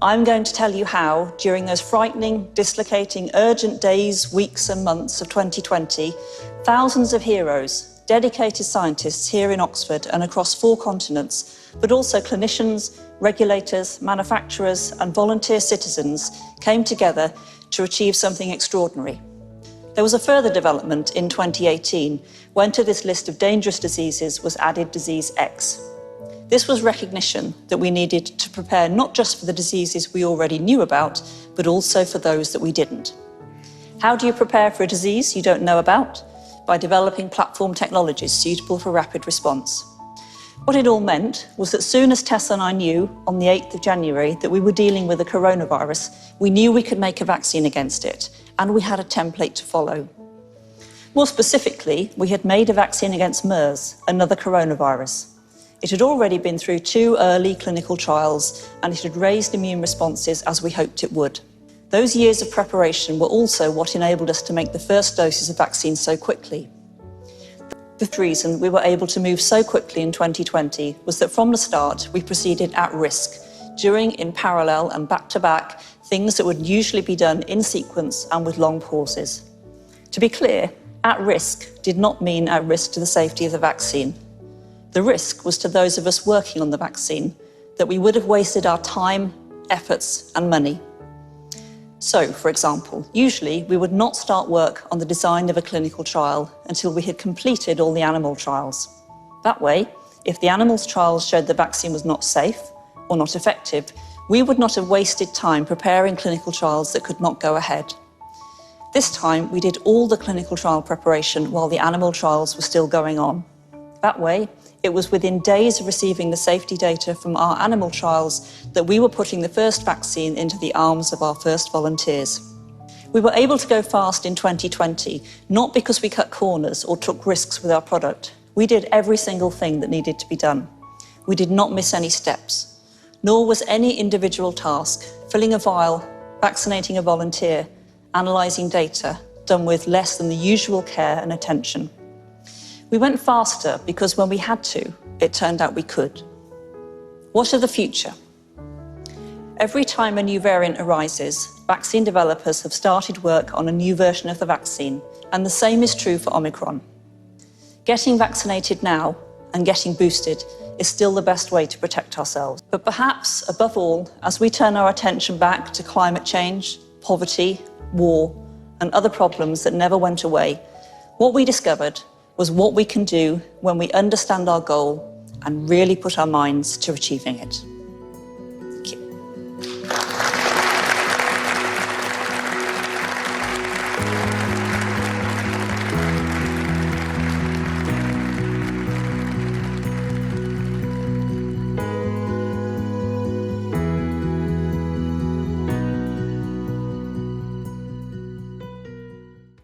I'm going to tell you how, during those frightening, dislocating, urgent days, weeks and months of 2020, thousands of heroes, dedicated scientists here in Oxford and across 4 continents, but also clinicians, regulators, manufacturers and volunteer citizens came together to achieve something extraordinary. There was a further development in 2018 when to this list of dangerous diseases was added disease X. This was recognition that we needed to prepare not just for the diseases we already knew about, but also for those that we didn't. How do you prepare for a disease you don't know about? By developing platform technologies suitable for rapid response. What it all meant was that soon as Tessa and I knew on the 8th of January that we were dealing with a coronavirus, we knew we could make a vaccine against it, and we had a template to follow. More specifically, we had made a vaccine against MERS, another coronavirus. It had already been through 2 early clinical trials, and it had raised immune responses as we hoped it would. Those years of preparation were also what enabled us to make the first doses of vaccine so quickly. The reason we were able to move so quickly in 2020 was that from the start we proceeded at risk, doing in parallel and back-to-back things that would usually be done in sequence and with long pauses. To be clear, at risk did not mean at risk to the safety of the vaccine. The risk was to those of us working on the vaccine, that we would have wasted our time, efforts and money. So, for example, usually we would not start work on the design of a clinical trial until we had completed all the animal trials. That way, if the animals trials showed the vaccine was not safe or not effective, we would not have wasted time preparing clinical trials that could not go ahead. This time, we did all the clinical trial preparation while the animal trials were still going on. That way, it was within days of receiving the safety data from our animal trials that we were putting the first vaccine into the arms of our first volunteers. We were able to go fast in 2020, not because we cut corners or took risks with our product. We did every single thing that needed to be done. We did not miss any steps, nor was any individual task, filling a vial, vaccinating a volunteer, analysing data, done with less than the usual care and attention. We went faster because when we had to, it turned out we could. What of the future? Every time a new variant arises, vaccine developers have started work on a new version of the vaccine, and the same is true for Omicron. Getting vaccinated now and getting boosted is still the best way to protect ourselves. But perhaps, above all, as we turn our attention back to climate change, poverty, war, and other problems that never went away, what we discovered was what we can do when we understand our goal and really put our minds to achieving it.